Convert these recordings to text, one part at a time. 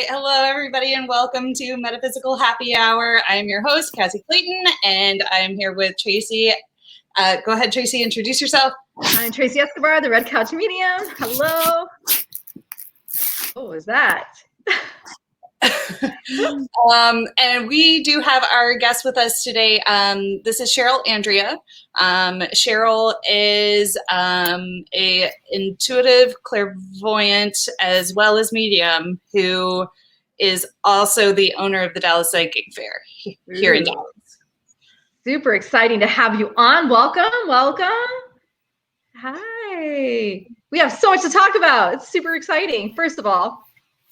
right. Hello, everybody, and welcome to Metaphysical Happy Hour. I am your host, Cassie Clayton, and I'm here with Tracey. Go ahead, Tracey, introduce yourself. I'm Tracey Escobar, the Red Couch Medium. Hello. What was that? And we do have our guest with us today. This is Cheryl Andrea. Cheryl is a intuitive clairvoyant as well as medium who is also the owner of the Dallas Psychic Fair here in Dallas. Super exciting to have you on. Welcome, welcome. Hi. We have so much to talk about. It's super exciting. First of all,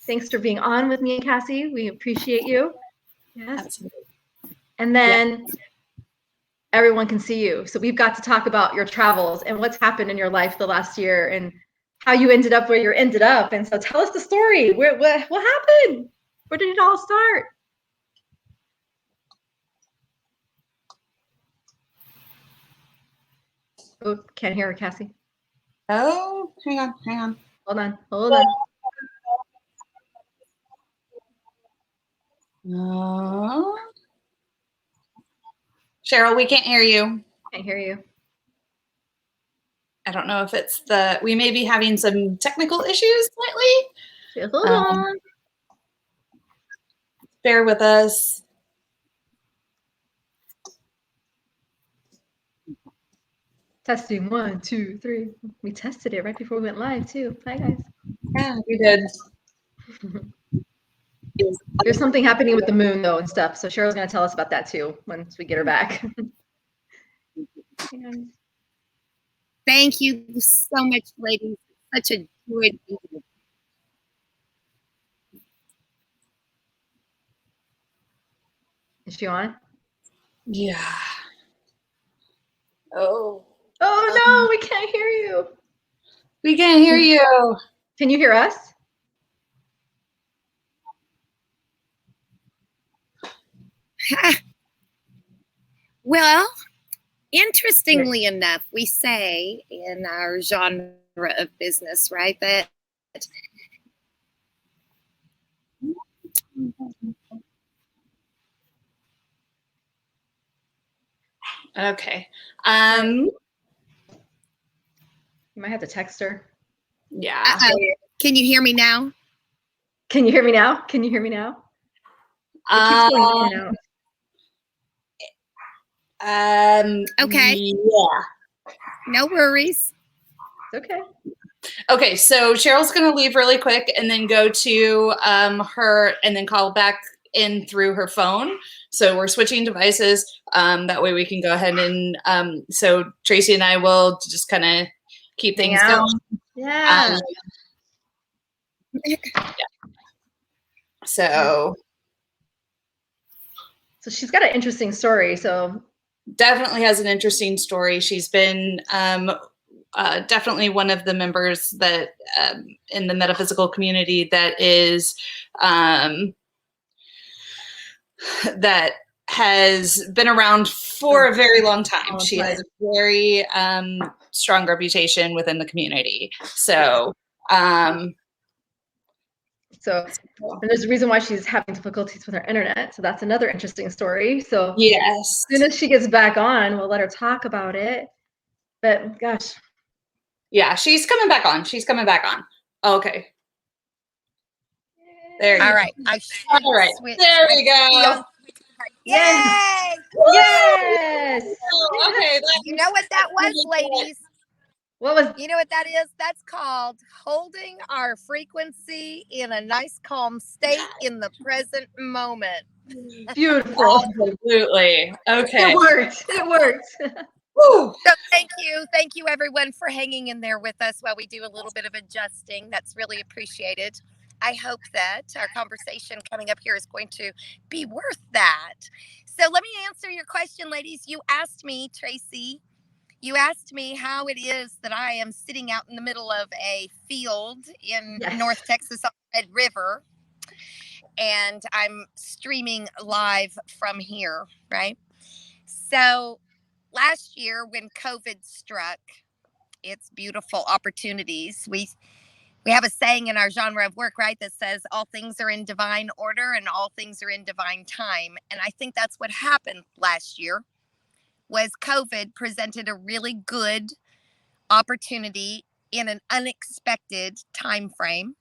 thanks for being on with me and Cassie. We appreciate you. Yes. Absolutely. And then everyone can see you. So we've got to talk about your travels and what's happened in your life the last year and how you ended up where you ended up. And so tell us the story. What happened? Where did it all start? Oh, can't hear her, Cassie. Oh, hang on. Hold on. Cheryl, we can't hear you. Can't hear you. I don't know if it's we may be having some technical issues slightly. Hold on. Bear with us. Testing 1, 2, 3. We tested it right before we went live too. Hi guys. Yeah, we did. There's something happening with the moon though and stuff. So Cheryl's gonna tell us about that too once we get her back. Thank you so much, ladies. Such a joy to be here. Is she on? Yeah. Oh no, we can't hear you. We can't hear you. Can you hear us? Well, interestingly enough, we say in our genre of business, right, that okay. You might have to text her. Yeah. Can you hear me now? Can you hear me now? Can you hear me now? It keeps going in and out. Okay. Yeah. No worries. Okay. Okay, so Cheryl's going to leave really quick and then go to her and then call back in through her phone. So we're switching devices. That way we can go ahead and so Tracey and I will just kind of keep things going. Yeah. Yeah. So she's got an interesting story. So definitely has an interesting story. She's been definitely one of the members that in the metaphysical community that is that has been around for a very long time. She has a very strong reputation within the community. So and there's a reason why she's having difficulties with her internet. So that's another interesting story. So yes, as soon as she gets back on, we'll let her talk about it. But gosh. Yeah, she's coming back on. Okay. There you go. All right. There we go. Yay! Yes. Okay. You know what that was, ladies? You know what that is? That's called holding our frequency in a nice, calm state in the present moment. Beautiful. Absolutely. Okay. It worked. So thank you everyone for hanging in there with us while we do a little bit of adjusting. That's really appreciated. I hope that our conversation coming up here is going to be worth that. So let me answer your question, ladies. You asked me, Tracey, how it is that I am sitting out in the middle of a field in North Texas on the Red River. And I'm streaming live from here, right? So last year when COVID struck its beautiful opportunities, we have a saying in our genre of work, right, that says all things are in divine order and all things are in divine time. And I think that's what happened last year was COVID presented a really good opportunity in an unexpected time frame.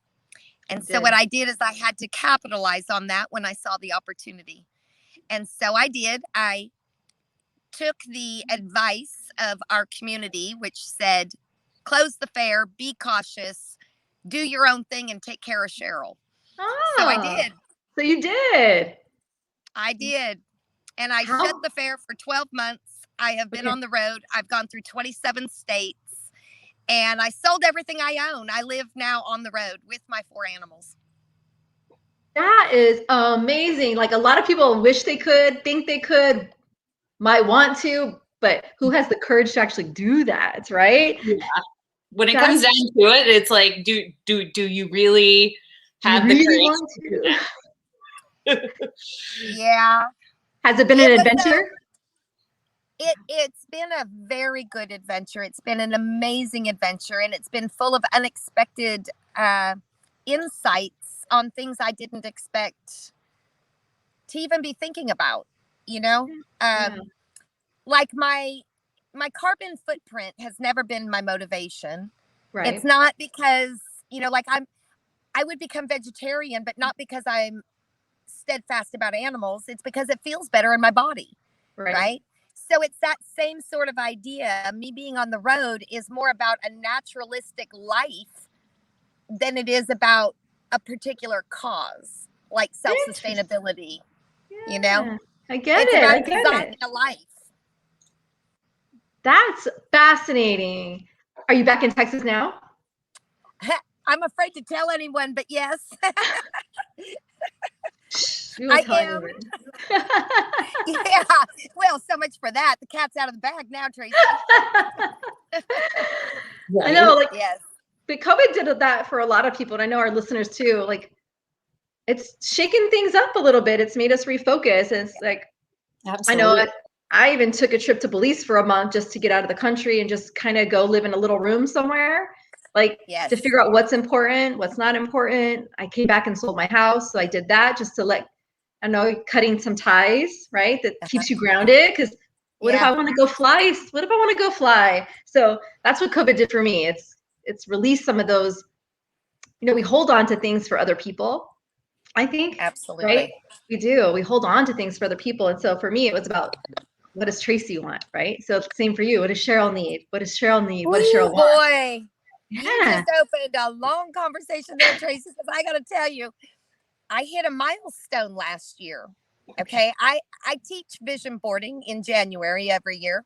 And so what I did is I had to capitalize on that when I saw the opportunity. And so I did. I took the advice of our community, which said, close the fair, be cautious, do your own thing, and take care of Cheryl. So I did. So you did. I did. And I shut the fair for 12 months. I have been on the road. I've gone through 27 states. And I sold everything I own. I live now on the road with my 4 animals. That is amazing. Like a lot of people wish they could, think they could, might want to, but who has the courage to actually do that, right? Yeah. When it comes down to it, it's like, do you really have the courage to? Yeah. Has it been an adventure? It's been a very good adventure. It's been an amazing adventure, and it's been full of unexpected insights on things I didn't expect to even be thinking about, you know? Like my carbon footprint has never been my motivation. Right. It's not because, you know, like I would become vegetarian, but not because I'm steadfast about animals. It's because it feels better in my body. Right? So it's that same sort of idea. Me being on the road is more about a naturalistic life than it is about a particular cause, like self-sustainability. You know? I get it. I get it. A life. That's fascinating. Are you back in Texas now? I'm afraid to tell anyone, but yes. I am. Yeah. Well, so much for that. The cat's out of the bag now, Tracy. I know, like, yes. But COVID did that for a lot of people, and I know our listeners too. Like, it's shaken things up a little bit. It's made us refocus. And it's like, absolutely. I know I even took a trip to Belize for a month just to get out of the country and just kind of go live in a little room somewhere, like to figure out what's important, what's not important. I came back and sold my house. So I did that just to I know, cutting some ties, right? That keeps you grounded. Because what if I want to go fly? What if I want to go fly? So that's what COVID did for me. It's released some of those, you know, we hold on to things for other people, I think. Absolutely. Right? We do. We hold on to things for other people. And so for me, it was about, what does Tracy want, right? So same for you. What does Cheryl need? What does Cheryl need? What does Cheryl want? Boy, you just opened a long conversation there, Tracy, because I got to tell you, I hit a milestone last year. Okay. I teach vision boarding in January every year.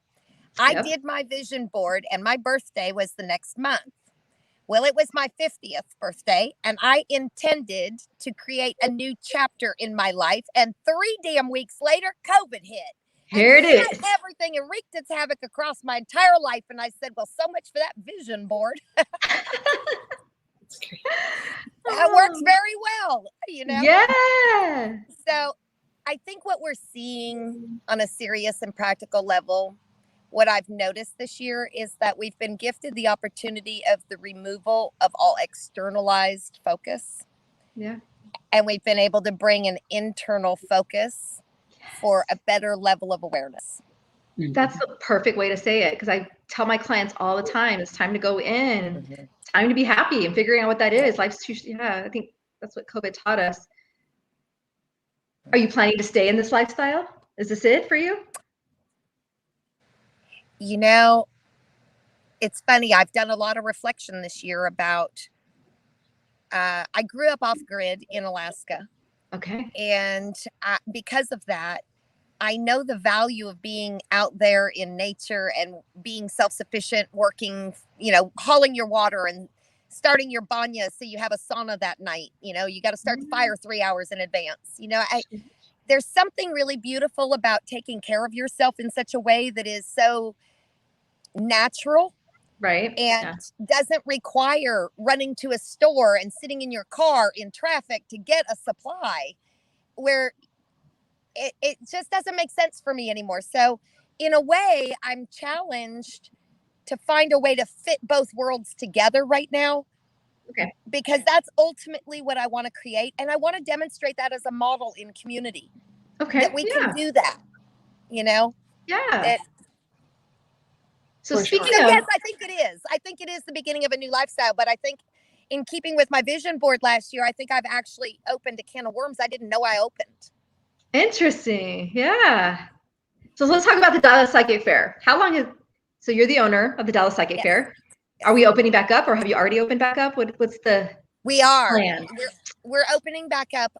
I did my vision board, and my birthday was the next month. Well, it was my 50th birthday, and I intended to create a new chapter in my life. And 3 damn weeks later, COVID hit. Here it is. Everything and wreaked its havoc across my entire life. And I said, well, so much for that vision board. That works very well, you know? Yeah. So I think what we're seeing on a serious and practical level, what I've noticed this year is that we've been gifted the opportunity of the removal of all externalized focus. Yeah. And we've been able to bring an internal focus for a better level of awareness. That's the perfect way to say it, because I tell my clients all the time, it's time to go in, it's time to be happy, and figuring out what that is. Life's too, I think that's what COVID taught us. Are you planning to stay in this lifestyle? Is this it for you? You know, it's funny. I've done a lot of reflection this year about, I grew up off grid in Alaska. Okay. And because of that, I know the value of being out there in nature and being self-sufficient, working, you know, hauling your water and starting your banya so you have a sauna that night. You know, you got to start the fire 3 hours in advance. You know, there's something really beautiful about taking care of yourself in such a way that is so natural. Right. And doesn't require running to a store and sitting in your car in traffic to get a supply, where it just doesn't make sense for me anymore. So in a way, I'm challenged to find a way to fit both worlds together right now. Okay. Because that's ultimately what I want to create. And I want to demonstrate that as a model in community. Okay. That we can do that, Yeah. So speaking So of, yes, I think it is. I think it is the beginning of a new lifestyle. But I think in keeping with my vision board last year, I think I've actually opened a can of worms I didn't know I opened. Interesting. Yeah. So let's talk about the Dallas Psychic Fair. So you're the owner of the Dallas Psychic Fair. Yes. Are we opening back up, or have you already opened back up? What's the We are. plan? We're opening back up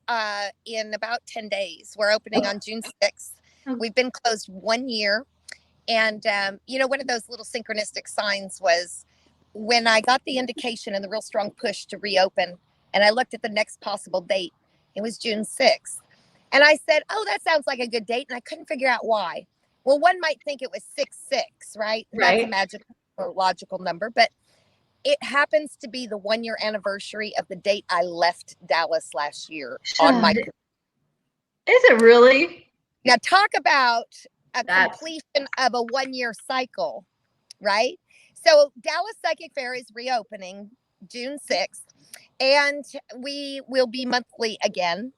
in about 10 days. We're opening on June 6th. We've been closed 1 year. And, one of those little synchronistic signs was when I got the indication and the real strong push to reopen, and I looked at the next possible date, it was June 6th. And I said, oh, that sounds like a good date. And I couldn't figure out why. Well, one might think it was 6-6, right? That's a magical or logical number. But it happens to be the 1 year anniversary of the date I left Dallas last year on my. Is it really? Now, talk about completion of a 1 year cycle, right? So Dallas Psychic Fair is reopening June 6th, and we will be monthly again.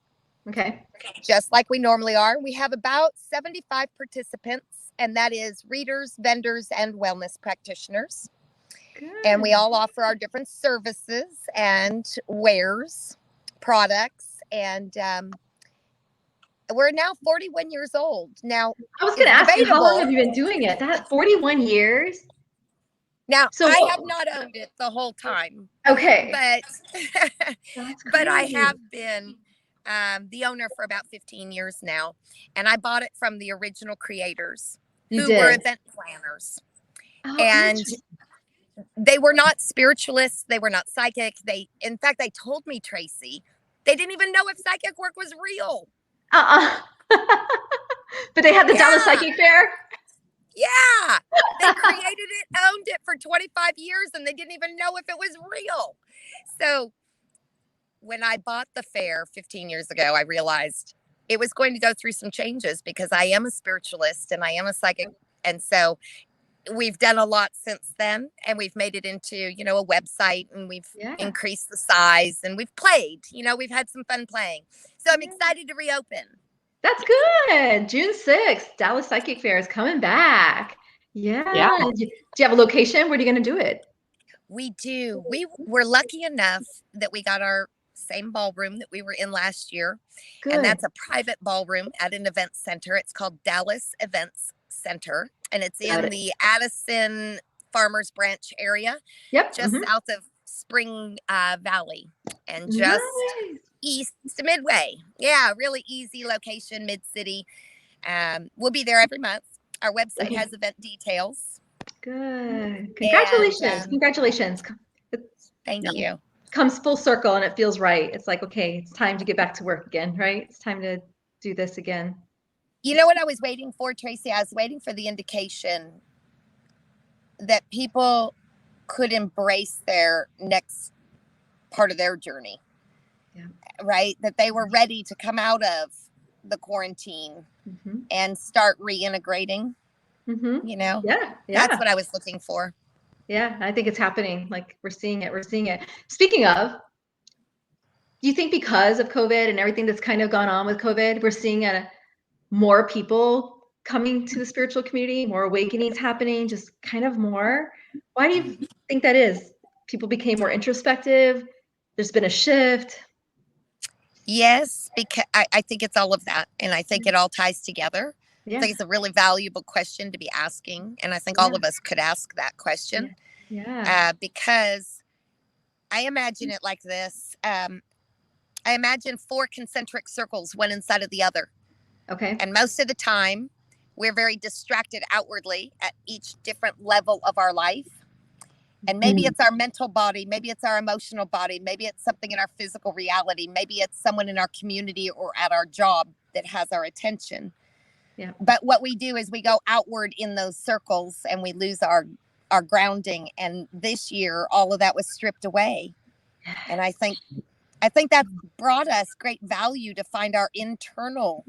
Okay. Just like we normally are. We have about 75 participants, and that is readers, vendors, and wellness practitioners. Good. And we all offer our different services and wares, products, and we're now 41 years old. Now, I was going to ask you, how long have you been doing it? 41 years? Now, I have not owned it the whole time. Okay. But I have been the owner for about 15 years now. And I bought it from the original creators who were event planners. Oh, and they were not spiritualists. They were not psychic. In fact, they told me, Tracy, they didn't even know if psychic work was real. But they had the Dallas Psychic Fair? Yeah. They created it, owned it for 25 years, and they didn't even know if it was real. So when I bought the fair 15 years ago, I realized it was going to go through some changes because I am a spiritualist and I am a psychic. And so we've done a lot since then, and we've made it into, a website, and we've increased the size, and we've played, we've had some fun playing. So I'm excited to reopen. That's good. June 6th, Dallas Psychic Fair is coming back. Yeah. Do you have a location? Where are you going to do it? We do. We were lucky enough that we got our same ballroom that we were in last year. Good. And that's a private ballroom at an event center. It's called Dallas Events Center, and it's in the Addison Farmers Branch area. Yep. Just south of Spring Valley, and just east to Midway. Yeah, really easy location, mid-city. We'll be there every month. Our website has event details. Good. Congratulations. Congratulations. Thank you. Comes full circle, and it feels right. It's like, okay, it's time to get back to work again, right? It's time to do this again. You know what I was waiting for, Tracy? I was waiting for the indication that people could embrace their next part of their journey, right? That they were ready to come out of the quarantine and start reintegrating, That's what I was looking for. Yeah, I think it's happening. Like we're seeing it. Speaking of, do you think because of COVID and everything that's kind of gone on with COVID, we're seeing more people coming to the spiritual community, more awakenings happening, just kind of more? Why do you think that is? People became more introspective. There's been a shift. Yes, because I think it's all of that. And I think it all ties together. I think it's a really valuable question to be asking. And I think all of us could ask that question. Because I imagine it like this. I imagine 4 concentric circles, one inside of the other. Okay. And most of the time, we're very distracted outwardly at each different level of our life. And maybe it's our mental body, maybe it's our emotional body, maybe it's something in our physical reality, maybe it's someone in our community or at our job that has our attention. Yeah. But what we do is we go outward in those circles and we lose our grounding. And this year, all of that was stripped away. And I think that brought us great value to find our internal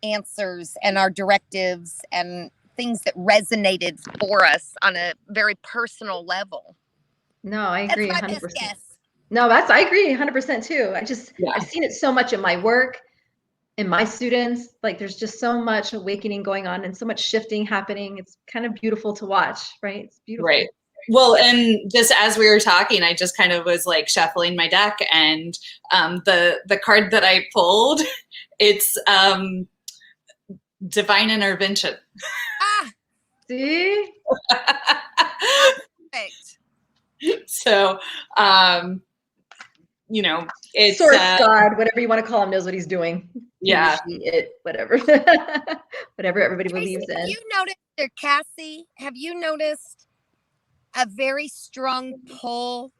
answers and our directives and things that resonated for us on a very personal level. No, I agree. That's my 100%. best guess. No, I agree 100% too. Yeah. I've seen it so much in my work, in my students. Like there's just so much awakening going on and so much shifting happening. It's kind of beautiful to watch, right? It's beautiful. Right. Well, and just as we were talking, I just kind of was like shuffling my deck, and the card that I pulled, it's divine intervention. Ah, see? Perfect. So, you know, it's Source God, whatever you want to call him, knows what he's doing. Yeah. He, it, whatever. Whatever everybody Tracey, believes in. have you noticed, or Cassie, have you noticed a very strong pull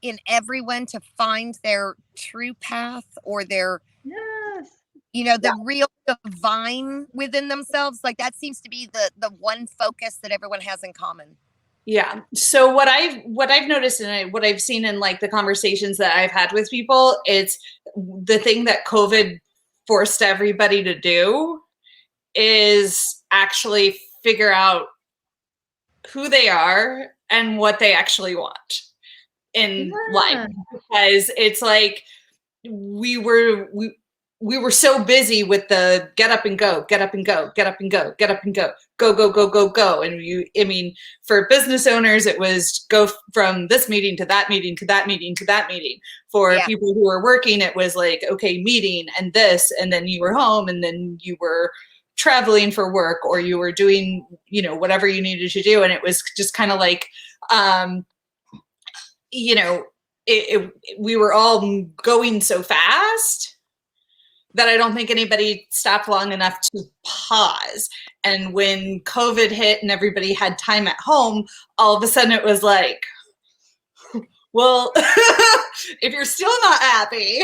in everyone to find their true path or their, Yes. you know, the real divine within themselves? Like that seems to be the one focus that everyone has in common. Yeah. So what I've noticed and what I've seen in like the conversations that I've had with people, it's the thing that COVID forced everybody to do is actually figure out who they are and what they actually want in life. Because it's like we were so busy with the get up and go, get up and go, get up and go, get up and go, go, go, go, go, go. And I mean, for business owners, it was go from this meeting to that meeting, to that meeting, to that meeting. For people who were working, it was like, okay, meeting and this, and then you were home, and then you were traveling for work, or you were doing, you know, whatever you needed to do. And it was just kind of like, you know, we were all going so fast that I don't think anybody stopped long enough to pause. And when COVID hit and everybody had time at home, all of a sudden it was like, well, if you're still not happy,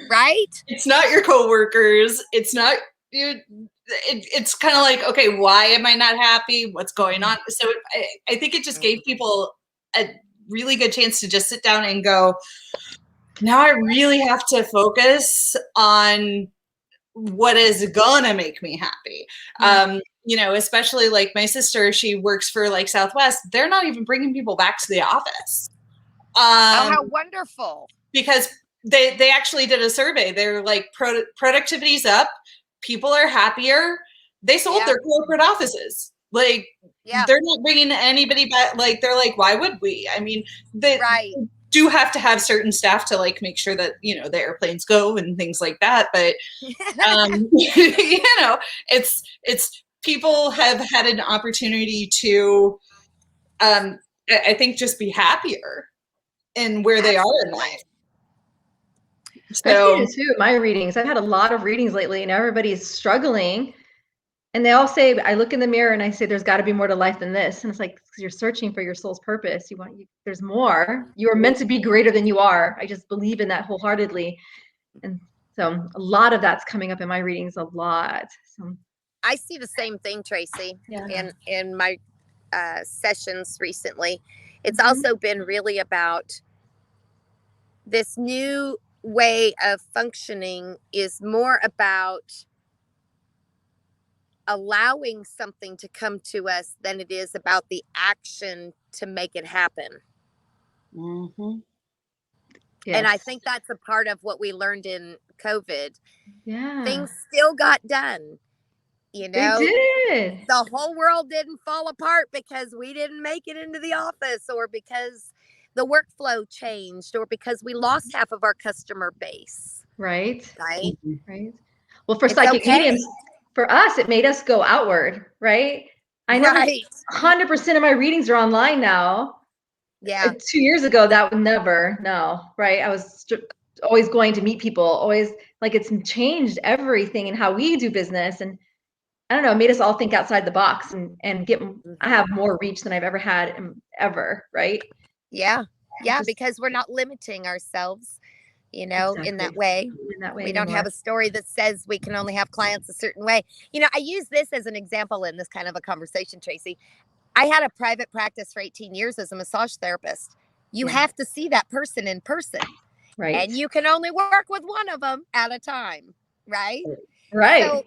right? It's not your coworkers. It's not you. It's kind of like, okay, why am I not happy? What's going on? So I think it just gave people a really good chance to just sit down and go, now I really have to focus on what is gonna make me happy. You know, especially like my sister, she works for like Southwest. They're not even bringing people back to the office. Oh, how wonderful. Because they actually did a survey. They're like, productivity's up. People are happier. They sold their corporate offices. Like, they're not bringing anybody back. Like, they're like, why would we? I mean, they do have to have certain staff to like make sure that, you know, the airplanes go and things like that. But, you know, it's people have had an opportunity to, I think, just be happier in where they are in life. So, I've seen it too, my readings. I've had a lot of readings lately and everybody's struggling. And they all say, I look in the mirror and I say, there's got to be more to life than this. And it's like, you're searching for your soul's purpose. There's more. You are meant to be greater than you are. I just believe in that wholeheartedly. And so a lot of that's coming up in my readings, a lot. So I see the same thing, Tracey, in my sessions recently. It's also been really about this new way of functioning is more about allowing something to come to us than it is about the action to make it happen. Mm-hmm. Yes. And I think that's a part of what we learned in COVID. Yeah. Things still got done. You know, they did. The whole world didn't fall apart because we didn't make it into the office, or because the workflow changed, or because we lost half of our customer base. Right. Right. Right. Well, for psychic mediums, for us, it made us go outward. Right. I never, 100% of my readings are online now. Yeah. 2 years ago, that would never, no. Right. I was always going to meet people, always, like, it's changed everything in how we do business. And I don't know, it made us all think outside the box and get, I have more reach than I've ever had ever. Right. Yeah. Yeah. Because we're not limiting ourselves, you know, in that way. We don't have a story that says we can only have clients a certain way. You know, I use this as an example in this kind of a conversation, Tracey. I had a private practice for 18 years as a massage therapist. You have to see that person in person. Right. And you can only work with one of them at a time. Right. Right. So,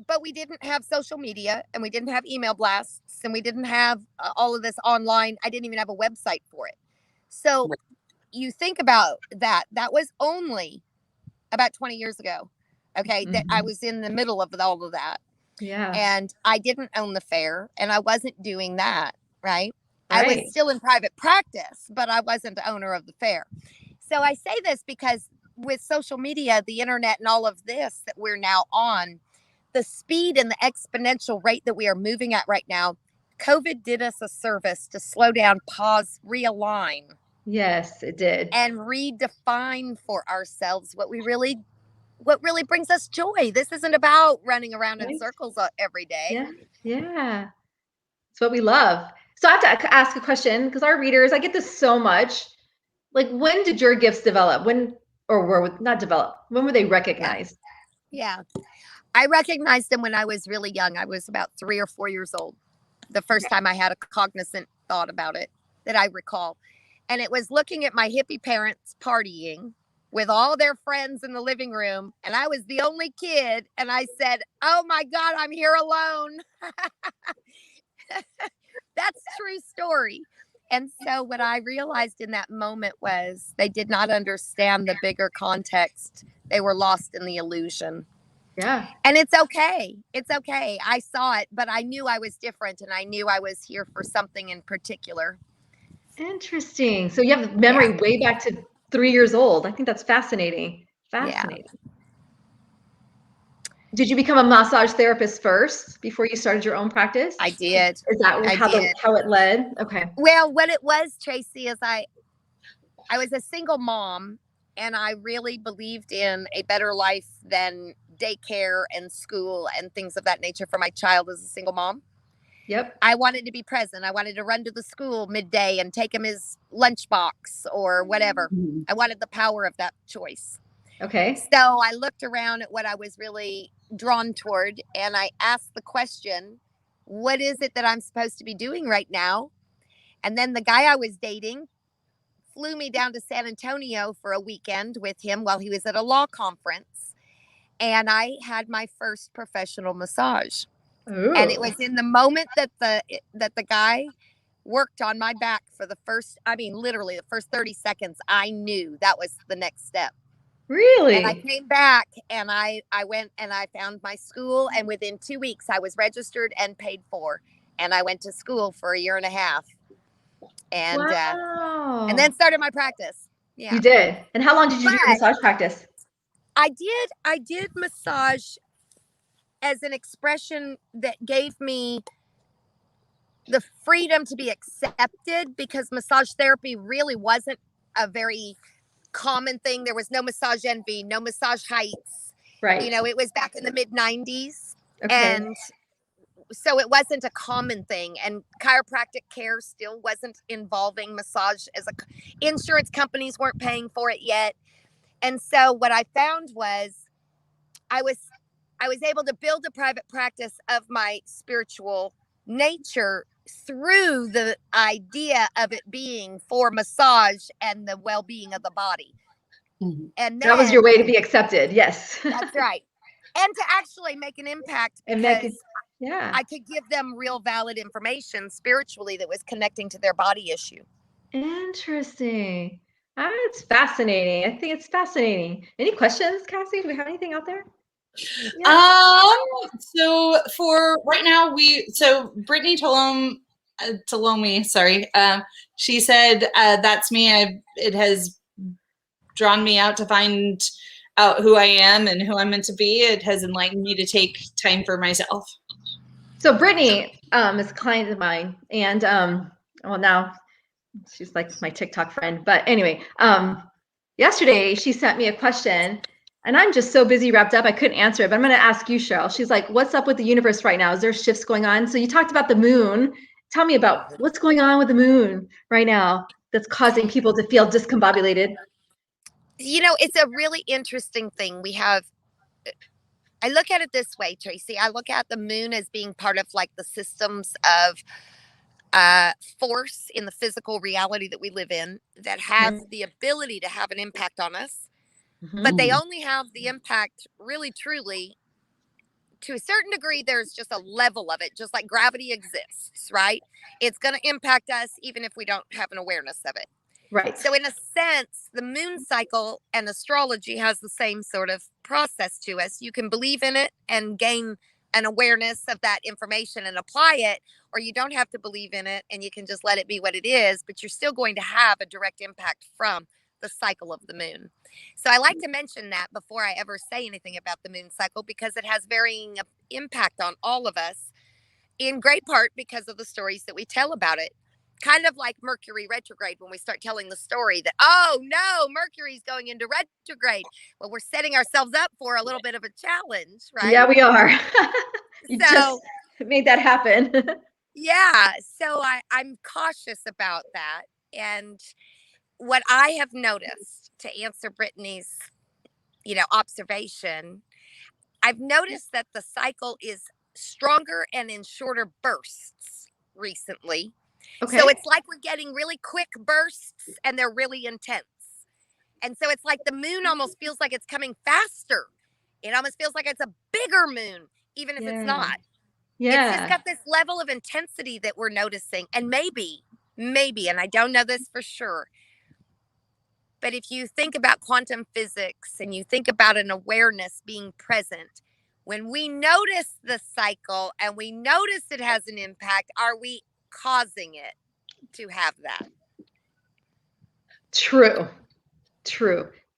but we didn't have social media, and we didn't have email blasts, and we didn't have all of this online. I didn't even have a website for it. So you think about that. That was only about 20 years ago. Okay. That I was in the middle of all of that. Yeah. And I didn't own the fair, and I wasn't doing that. Right. I Right. was still in private practice, but I wasn't the owner of the fair. So I say this because with social media, the internet, and all of this that we're now on, the speed and the exponential rate that we are moving at right now, COVID did us a service to slow down, pause, realign. Yes, it did. And redefine for ourselves what really brings us joy. This isn't about running around in circles every day. Yeah. Yeah. It's what we love. So I have to ask a question, because our readers, I get this so much. Like, when did your gifts develop? When were they recognized? Yeah. I recognized them when I was really young. I was about 3 or 4 years old. The first time I had a cognizant thought about it that I recall. And it was looking at my hippie parents partying with all their friends in the living room. And I was the only kid. And I said, oh my God, I'm here alone. That's a true story. And so what I realized in that moment was they did not understand the bigger context. They were lost in the illusion. Yeah. And it's okay. It's okay. I saw it, but I knew I was different, and I knew I was here for something in particular. Interesting. So you have memory way back to 3 years old. I think that's fascinating. Fascinating. Yeah. Did you become a massage therapist first before you started your own practice? I did. Is that how it led? Okay. Well, what it was, Tracey, is I was a single mom, and I really believed in a better life than daycare and school and things of that nature for my child as a single mom. Yep. I wanted to be present. I wanted to run to the school midday and take him his lunchbox or whatever. I wanted the power of that choice. Okay. So I looked around at what I was really drawn toward, and I asked the question, what is it that I'm supposed to be doing right now? And then the guy I was dating flew me down to San Antonio for a weekend with him while he was at a law conference. And I had my first professional massage. Ooh. And it was in the moment that the guy worked on my back for literally the first 30 seconds, I knew that was the next step. Really? And I came back, and I went and I found my school, and within 2 weeks I was registered and paid for. And I went to school for 1.5 years. And wow. And then started my practice. Yeah. You did. And how long did you do your massage practice? I did massage as an expression that gave me the freedom to be accepted, because massage therapy really wasn't a very common thing. There was no massage envy, no massage heights. Right. You know, it was back in the mid-90s. Okay. And so it wasn't a common thing, and chiropractic care still wasn't involving massage insurance companies weren't paying for it yet. And so what I found was I was able to build a private practice of my spiritual nature through the idea of it being for massage and the well-being of the body. Mm-hmm. And then, that was your way to be accepted. Yes. That's right. And to actually make an impact, because I could give them real valid information spiritually that was connecting to their body issue. Interesting. That's fascinating. I think it's fascinating. Any questions, Cassie? Do we have anything out there? Yeah. So for right now, Brittany Tolomi, sorry. She said, that's me. It has drawn me out to find out who I am and who I'm meant to be. It has enlightened me to take time for myself. So Brittany is a client of mine, and well, now she's like my TikTok friend. But anyway, yesterday she sent me a question, and I'm just so busy wrapped up I couldn't answer it. But I'm going to ask you, Cheryl. She's like, "What's up with the universe right now? Is there shifts going on?" So you talked about the moon. Tell me about what's going on with the moon right now that's causing people to feel discombobulated. You know, it's a really interesting thing. I look at it this way, Tracey. I look at the moon as being part of like the systems of force in the physical reality that we live in that have the ability to have an impact on us. Mm-hmm. But they only have the impact really, truly, to a certain degree. There's just a level of it, just like gravity exists, right? It's going to impact us even if we don't have an awareness of it. Right. So in a sense, the moon cycle and astrology has the same sort of process to us. You can believe in it and gain an awareness of that information and apply it, or you don't have to believe in it and you can just let it be what it is, but you're still going to have a direct impact from the cycle of the moon. So I like to mention that before I ever say anything about the moon cycle, because it has varying impact on all of us, in great part because of the stories that we tell about it. Kind of like Mercury retrograde, when we start telling the story that, oh no, Mercury's going into retrograde. Well, we're setting ourselves up for a little bit of a challenge, right? Yeah, we are. You So, just made that happen. yeah. So I'm cautious about that. And what I have noticed, to answer Brittany's, observation, I've noticed that the cycle is stronger and in shorter bursts recently. Okay. So it's like we're getting really quick bursts and they're really intense. And so it's like the moon almost feels like it's coming faster. It almost feels like it's a bigger moon, even if it's not. Yeah. It's just got this level of intensity that we're noticing. And maybe, and I don't know this for sure, but if you think about quantum physics and you think about an awareness being present, when we notice the cycle and we notice it has an impact, are we causing it to have that? True.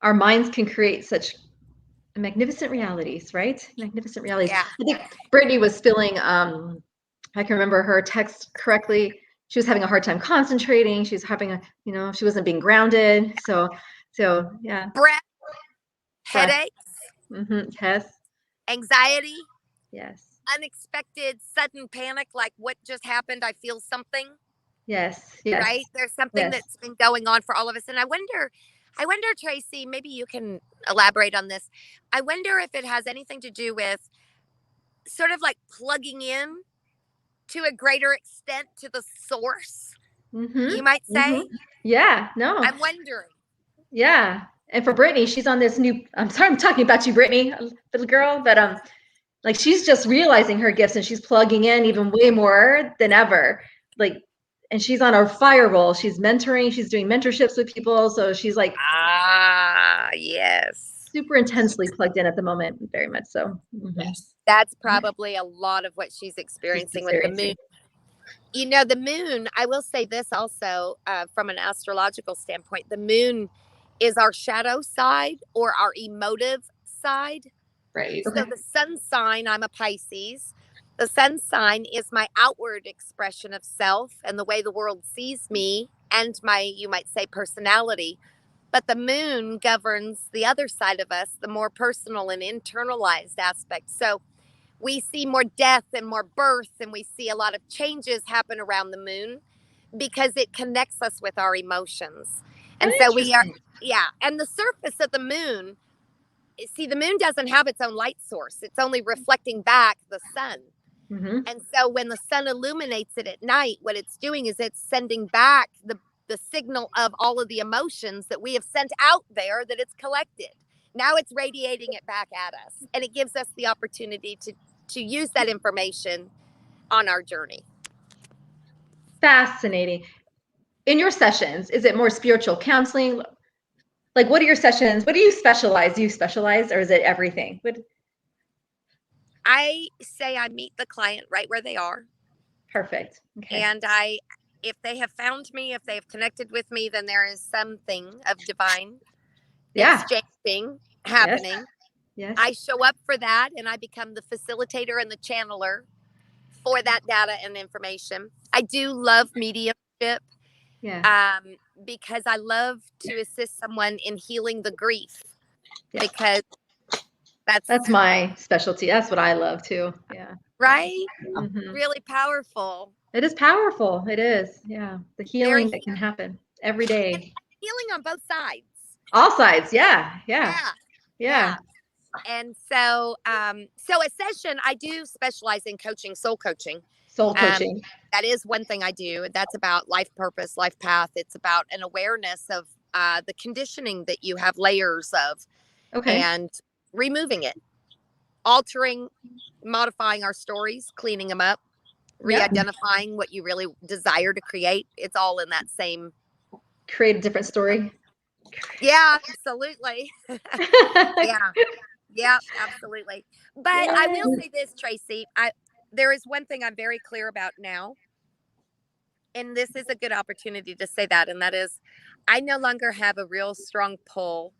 Our minds can create such magnificent realities, right? Magnificent realities. Yeah. I think Brittany was feeling, I can remember her text correctly. She was having a hard time concentrating. She was having she wasn't being grounded. So yeah. Breath, headaches, yes, anxiety, yes, unexpected sudden panic, like what just happened? I feel something. Yes. Right? There's something that's been going on for all of us. And I wonder, Tracy, maybe you can elaborate on this. I wonder if it has anything to do with sort of like plugging in to a greater extent to the source, you might say. Yeah, no. I'm wondering. Yeah. And for Brittany, she's on this new, I'm sorry, I'm talking about you, Brittany, little girl, but like she's just realizing her gifts and she's plugging in even way more than ever. And she's on our firewall. She's mentoring, she's doing mentorships with people. So she's like, yes, super intensely plugged in at the moment, very much so. Yes. That's probably a lot of what she's experiencing with the moon. The moon, I will say this also, from an astrological standpoint, the moon is our shadow side or our emotive side. Right. So the sun sign, I'm a Pisces. The sun sign is my outward expression of self and the way the world sees me and my, you might say, personality. But the moon governs the other side of us, the more personal and internalized aspect. So we see more death and more birth, and we see a lot of changes happen around the moon because it connects us with our emotions. And so we are, and the surface of the moon, see, the moon doesn't have its own light source. It's only reflecting back the sun. And so when the sun illuminates it at night, what it's doing is it's sending back the signal of all of the emotions that we have sent out there that it's collected. Now it's radiating it back at us, and it gives us the opportunity to use that information on our journey. Fascinating. In your sessions, is it more spiritual counseling? Like, what are your sessions? What do you specialize? Do you specialize, or is it everything? I say I meet the client right where they are. Perfect. Okay. And if they have found me, if they have connected with me, then there is something of divine exchanging happening. Yes. I show up for that, and I become the facilitator and the channeler for that data and information. I do love mediumship. Because I love to assist someone in healing the grief. Because that's my specialty. That's what I love too. Yeah. Right? Really powerful. It is powerful. It is. Yeah. The healing that can happen every day. And healing on both sides. All sides. Yeah. And so, so a session, I do specialize in coaching, soul coaching. That is one thing I do. That's about life purpose, life path. It's about an awareness of the conditioning that you have layers of, and removing it, altering, modifying our stories, cleaning them up, re-identifying what you really desire to create. It's all in that same create a different story. Yeah, absolutely. Yeah. Yeah, absolutely. But I will say this, Tracy, there is one thing I'm very clear about now, and this is a good opportunity to say that, and that is I no longer have a real strong pull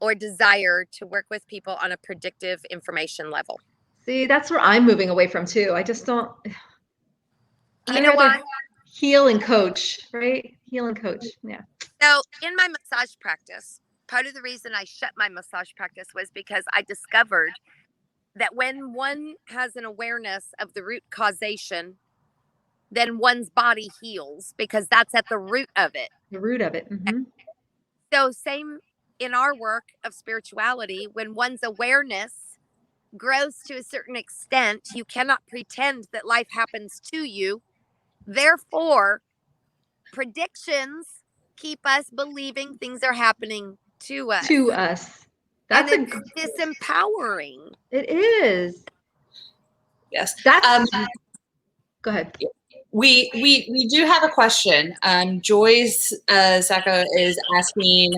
or desire to work with people on a predictive information level. See, that's where I'm moving away from too. I just don't. You know why? Heal and coach, right? Heal and coach. Yeah. So in my massage practice, part of the reason I shut my massage practice was because I discovered that when one has an awareness of the root causation, then one's body heals because that's at the root of it. The root of it. Mm-hmm. So same in our work of spirituality, when one's awareness grows to a certain extent, you cannot pretend that life happens to you. Therefore, predictions keep us believing things are happening to us. To us. That's disempowering. It is. Yes. That's go ahead. We do have a question. Joyce Sacco is asking,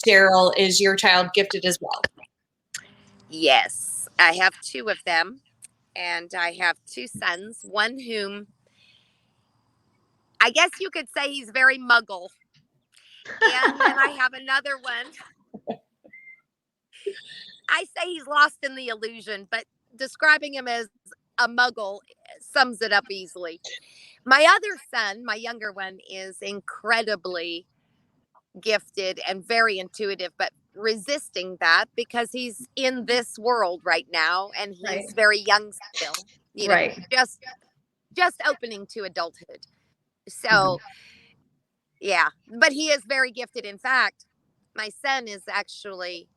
Cheryl, is your child gifted as well? Yes, I have two of them, and I have two sons, one whom I guess you could say he's very muggle. And then I have another one. I say he's lost in the illusion, but describing him as a muggle sums it up easily. My other son, my younger one, is incredibly gifted and very intuitive, but resisting that because he's in this world right now and he's very young still, you know, just opening to adulthood. So yeah, but he is very gifted. In fact, my son is actually,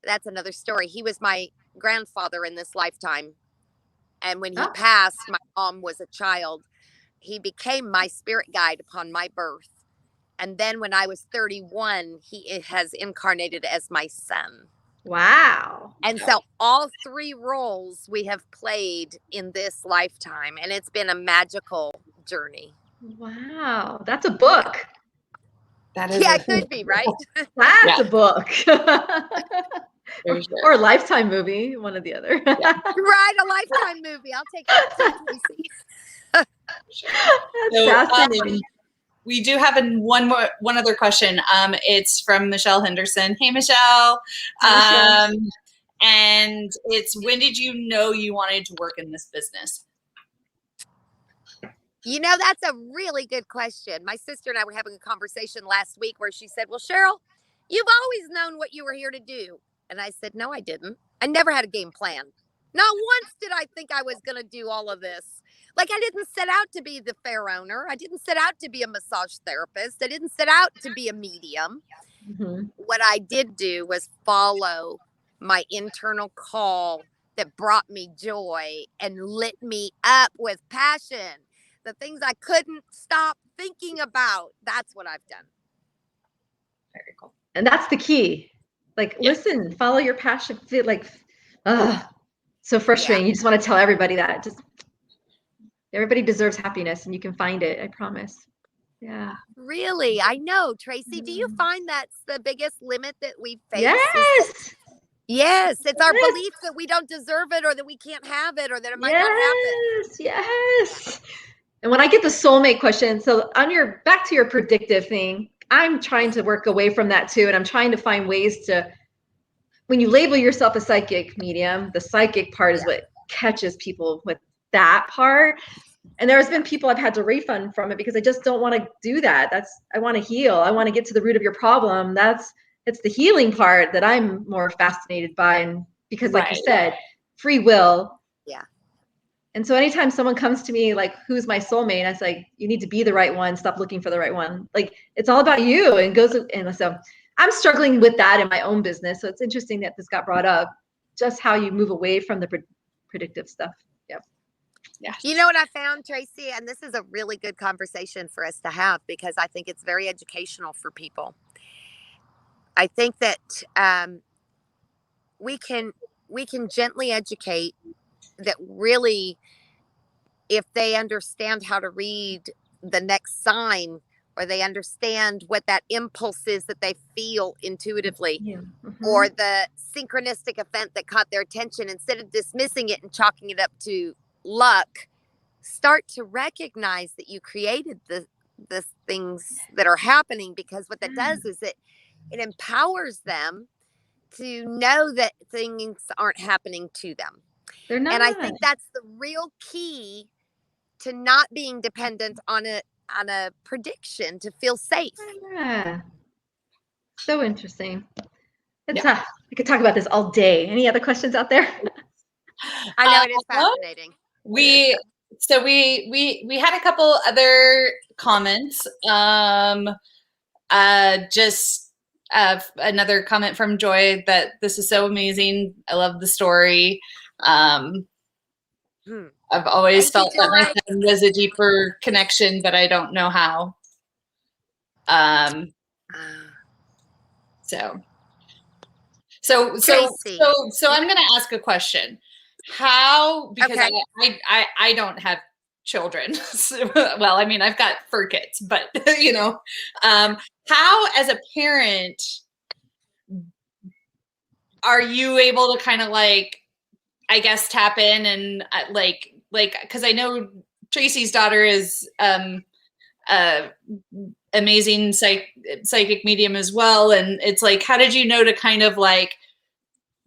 that's another story. He was my grandfather in this lifetime. And when he passed, my mom was a child. He became my spirit guide upon my birth. And then when I was 31, he has incarnated as my son. Wow. And so all three roles we have played in this lifetime. And it's been a magical journey. Wow. That's a book. That is it could be, right? That's a book. Or a Lifetime movie, one or the other. Right, a Lifetime movie. I'll take that too, Tracy. That's fascinating. We do have one other question. It's from Michelle Henderson. Hey, Michelle. And it's, when did you know you wanted to work in this business? You know, that's a really good question. My sister and I were having a conversation last week where she said, well, Cheryl, you've always known what you were here to do. And I said, no, I didn't. I never had a game plan. Not once did I think I was going to do all of this. Like, I didn't set out to be the fair owner. I didn't set out to be a massage therapist. I didn't set out to be a medium. Mm-hmm. What I did do was follow my internal call that brought me joy and lit me up with passion. The things I couldn't stop thinking about. That's what I've done. Very cool. And that's the key. Like, listen, follow your passion. Like, so frustrating. You just want to tell everybody that. Just everybody deserves happiness, and you can find it. I promise. Yeah. Really, I know, Tracy. Do you find that's the biggest limit that we face? Yes. Yes, it's our belief that we don't deserve it, or that we can't have it, or that it might not happen. Yes. And when I get the soulmate question, so on back to your predictive thing, I'm trying to work away from that too. And I'm trying to find ways to, when you label yourself a psychic medium, the psychic part is what catches people with that part. And there's been people I've had to refund from it because I just don't want to do that. I want to heal. I want to get to the root of your problem. It's the healing part that I'm more fascinated by. And because like you said, free will. Yeah. And so anytime someone comes to me like, who's my soulmate? I was like, you need to be the right one. Stop looking for the right one. Like, it's all about you. And so I'm struggling with that in my own business. So it's interesting that this got brought up, just how you move away from the predictive stuff. Yeah. Yeah. You know what I found, Tracy? And this is a really good conversation for us to have because I think it's very educational for people. I think that we can gently educate that really, if they understand how to read the next sign, or they understand what that impulse is that they feel intuitively, Yeah. or the synchronistic event that caught their attention, instead of dismissing it and chalking it up to luck, start to recognize that you created the things that are happening, because what that does is it empowers them to know that things aren't happening to them. They're not. And I think that's the real key to not being dependent on a prediction to feel safe. Yeah. So interesting. It's we could talk about this all day. Any other questions out there? I know, it is fascinating. We had a couple other comments. Just another comment from Joy that this is so amazing. I love the story. I've always felt that my son was a deeper connection, but I don't know how. So I'm going to ask a question. How, because I don't have children. Well, I mean, I've got fur kids, but you know, how as a parent are you able to kind of like, I guess, tap in and like, cause I know Tracy's daughter is, amazing psychic medium as well. And it's like, how did you know to kind of like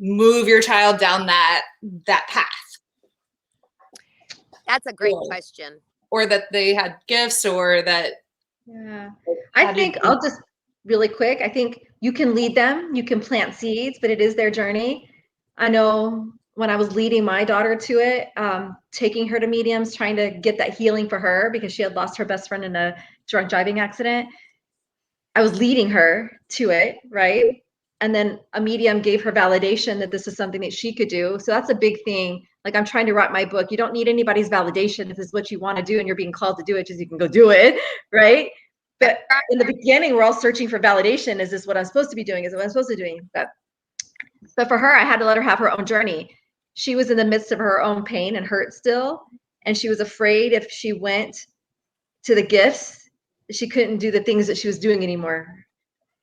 move your child down that path? That's a great question. Or that they had gifts, or that. Yeah, I think I'll just really quick. I think you can lead them, you can plant seeds, but it is their journey. I know when I was leading my daughter to it, taking her to mediums, trying to get that healing for her because she had lost her best friend in a drunk driving accident. I was leading her to it, right? And then a medium gave her validation that this is something that she could do. So that's a big thing. Like, I'm trying to write my book. You don't need anybody's validation. If this is what you want to do and you're being called to do it, just you can go do it, right? But in the beginning, we're all searching for validation. Is this what I'm supposed to be doing? Is it what I'm supposed to be doing? But for her, I had to let her have her own journey. She was in the midst of her own pain and hurt still. And she was afraid if she went to the gifts, she couldn't do the things that she was doing anymore,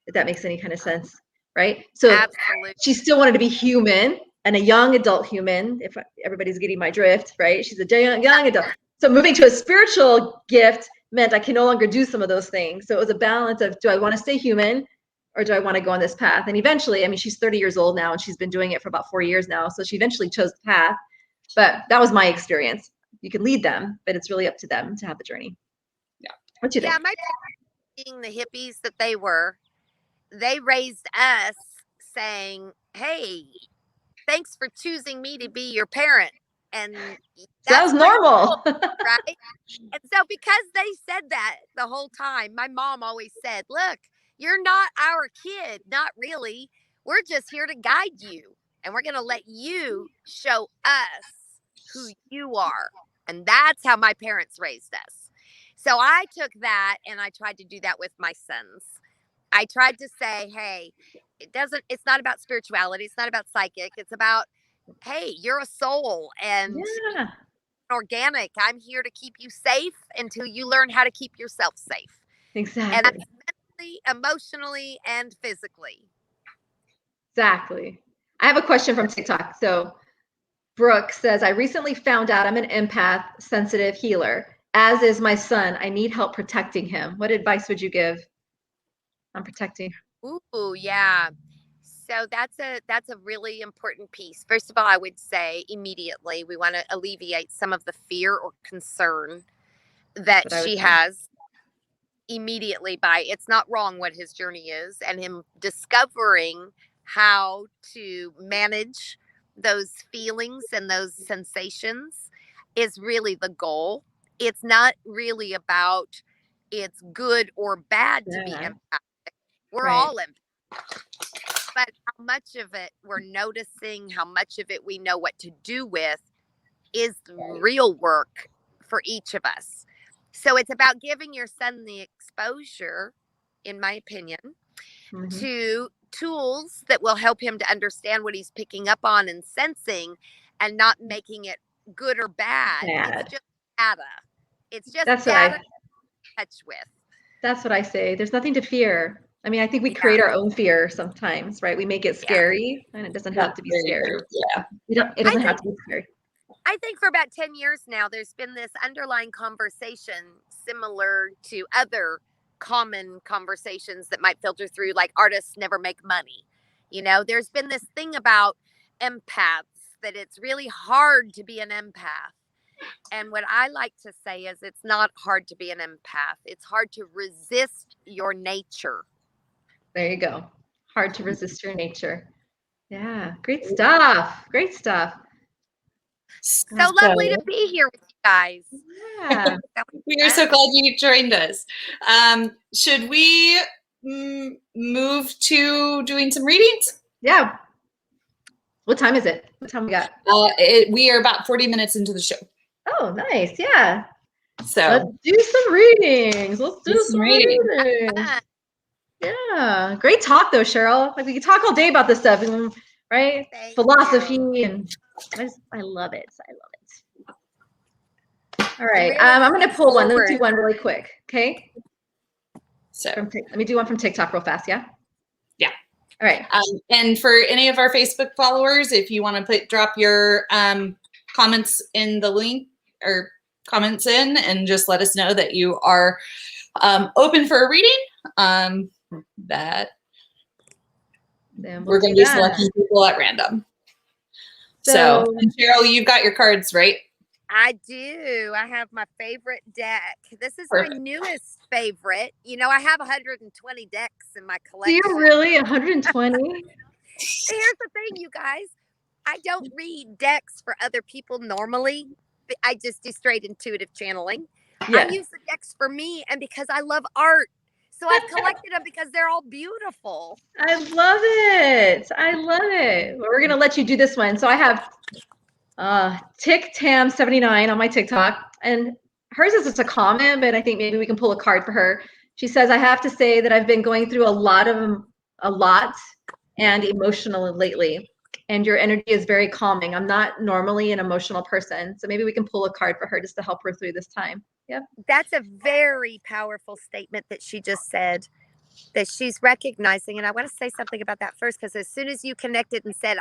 if that makes any kind of sense, right? So absolutely. She still wanted to be human and a young adult human, if everybody's getting my drift, right? She's a young adult. So moving to a spiritual gift meant I can no longer do some of those things. So it was a balance of, do I want to stay human or do I want to go on this path? And eventually, I mean, she's 30 years old now and she's been doing it for about 4 years now. So she eventually chose the path, but that was my experience. You can lead them, but it's really up to them to have the journey. Yeah. What you think? Yeah, my parents, being the hippies that they were, they raised us saying, hey, thanks for choosing me to be your parent. And that was normal. Right? And so because they said that the whole time, my mom always said, look, you're not our kid. Not really. We're just here to guide you. And we're going to let you show us who you are. And that's how my parents raised us. So I took that and I tried to do that with my sons. I tried to say, hey, it's not about spirituality. It's not about psychic. It's about, hey, you're a soul and organic. I'm here to keep you safe until you learn how to keep yourself safe. Exactly. And that's mentally, emotionally, and physically. Exactly. I have a question from TikTok. So Brooke says, I recently found out I'm an empath, sensitive healer, as is my son. I need help protecting him. What advice would you give on protecting? Ooh, yeah. So that's a really important piece. First of all, I would say immediately we want to alleviate some of the fear or concern that she has immediately by it's not wrong what his journey is, and him discovering how to manage those feelings and those sensations is really the goal. It's not really about it's good or bad to be empathic. We're all empathic. But how much of it we're noticing, how much of it we know what to do with is real work for each of us. So it's about giving your son the exposure, in my opinion, to tools that will help him to understand what he's picking up on and sensing and not making it good or bad. It's just data. It's just data to touch with. That's what I say. There's nothing to fear. I mean, I think we create our own fear sometimes, right? We make it scary, and it doesn't have to be scary. Yeah. It doesn't have to be scary. I think for about 10 years now, there's been this underlying conversation similar to other common conversations that might filter through, like artists never make money. There's been this thing about empaths, that it's really hard to be an empath. And what I like to say is it's not hard to be an empath. It's hard to resist your nature. There you go. Hard to resist your nature. Yeah. Great stuff. Great stuff. So lovely to be here with you guys. Yeah. We are so glad you joined us. Should we move to doing some readings? Yeah. What time is it? What time we got? We are about 40 minutes into the show. Oh, nice. Yeah. So let's do some readings. Let's do some readings. Yeah. Great talk though, Cheryl. Like we could talk all day about this stuff, right? Thank Philosophy you. and I love it. I love it. All right. I'm gonna pull one. Let's do one really quick. Okay. So let me do one from TikTok real fast, yeah? Yeah. All right. And for any of our Facebook followers, if you want to drop your comments in the link or comments in and just let us know that you are open for a reading, that we're going to be selecting people at random. So, and Cheryl, you've got your cards, right? I do. I have my favorite deck. This is my newest favorite. I have 120 decks in my collection. Do you really? 120? Here's the thing, you guys. I don't read decks for other people normally. I just do straight intuitive channeling. I use the decks for me and because I love art. So I've collected them because they're all beautiful. I love it. I love it. Well, we're going to let you do this one. So I have TikTam79 on my TikTok. And hers is just a comment, but I think maybe we can pull a card for her. She says, I have to say that I've been going through a lot and emotional lately. And your energy is very calming. I'm not normally an emotional person. So maybe we can pull a card for her just to help her through this time. Yeah. That's a very powerful statement that she just said, that she's recognizing. And I want to say something about that first, because as soon as you connected and said,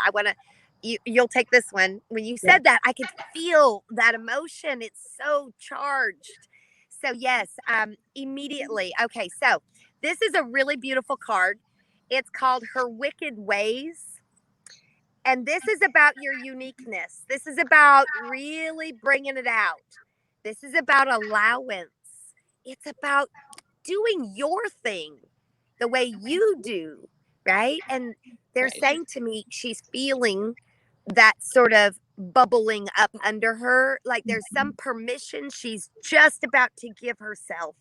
you'll take this one. When you said that, I could feel that emotion. It's so charged. So yes, immediately. Okay. So this is a really beautiful card. It's called Her Wicked Ways. And this is about your uniqueness. This is about really bringing it out. This is about allowance. It's about doing your thing the way you do, right? And they're saying to me, she's feeling that sort of bubbling up under her. Like there's some permission she's just about to give herself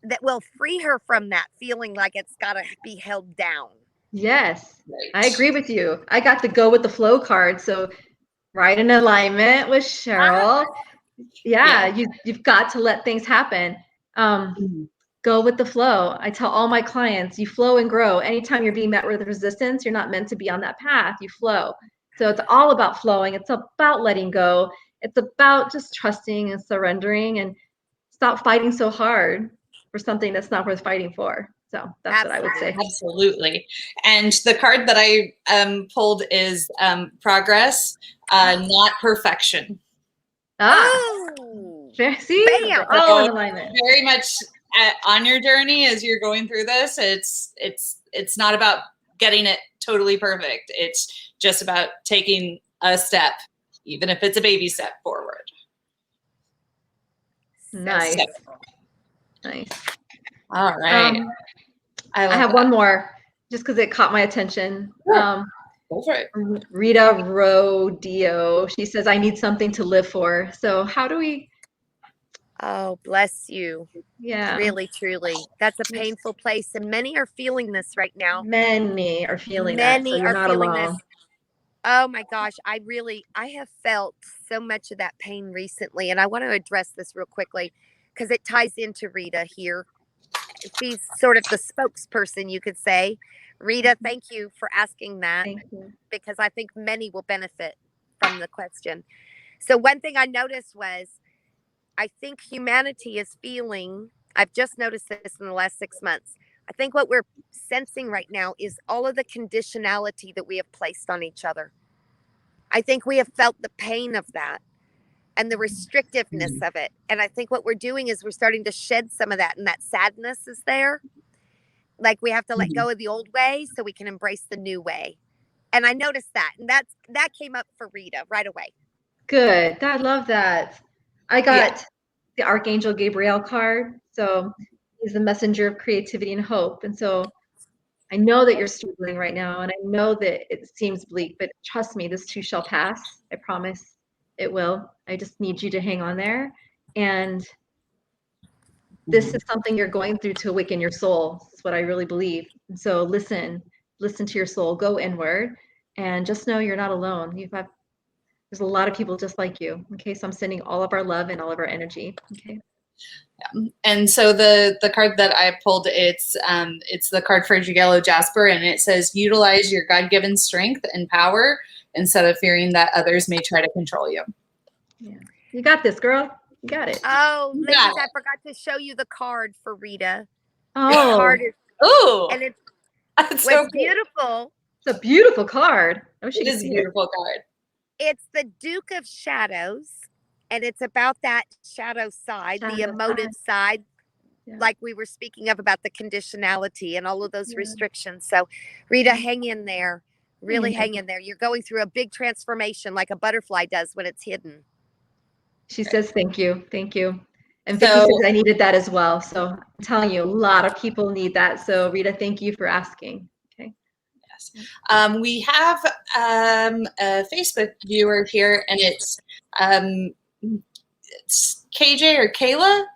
that will free her from that feeling like it's got to be held down. Yes, I agree with you. I got the go with the flow card. So right in alignment with Cheryl. You've got to let things happen. Go with the flow. I tell all my clients, you flow and grow. Anytime you're being met with resistance, you're not meant to be on that path. You flow. So it's all about flowing. It's about letting go. It's about just trusting and surrendering and stop fighting so hard for something that's not worth fighting for. So that's what I would say. Absolutely. And the card that I pulled is progress, not perfection. See? All in alignment. Very much on your journey as you're going through this. It's not about getting it totally perfect. It's just about taking a step, even if it's a baby step forward. Nice. Nice. All right. I have one more just because it caught my attention. Go for it. Rita Rodeo. She says, I need something to live for. So how do we? Oh, bless you. Yeah. Really, truly. That's a painful place. And many are feeling this right now. Many are feeling that. So you're not alone. This. Oh my gosh. I have felt so much of that pain recently. And I want to address this real quickly because it ties into Rita here. She's sort of the spokesperson, you could say. Rita, thank you for asking that because I think many will benefit from the question. So one thing I noticed was I think humanity is feeling I've just noticed this in the last 6 months. I think what we're sensing right now is all of the conditionality that we have placed on each other. I think we have felt the pain of that and the restrictiveness of it. And I think what we're doing is we're starting to shed some of that, and that sadness is there. Like we have to let go of the old way so we can embrace the new way. And I noticed that, and that came up for Rita right away. Good. I love that. I got the Archangel Gabriel card. So he's the messenger of creativity and hope. And so I know that you're struggling right now, and I know that it seems bleak, but trust me, this too shall pass. I promise it will. I just need you to hang on there. And this is something you're going through to awaken your soul. That's what I really believe. And so listen to your soul, go inward, and just know you're not alone. There's a lot of people just like you. Okay, so I'm sending all of our love and all of our energy. Okay. Yeah. And so the card that I pulled, it's the card for Yellow Jasper, and it says utilize your God-given strength and power instead of fearing that others may try to control you. Yeah, you got this, girl. You got it. Oh, ladies, I forgot to show you the card for Rita. Oh, card is, and it's so beautiful. It's a beautiful card. It is a beautiful card. It's the Duke of Shadows, and it's about that shadow side, the emotive side, like we were speaking of about the conditionality and all of those restrictions. So, Rita, hang in there. Really hang in there. You're going through a big transformation like a butterfly does when it's hidden. She says, thank you. Thank you. And Vicky says I needed that as well. So I'm telling you, a lot of people need that. So Rita, thank you for asking. Okay. Yes. We have a Facebook viewer here, and it's KJ or Kayla.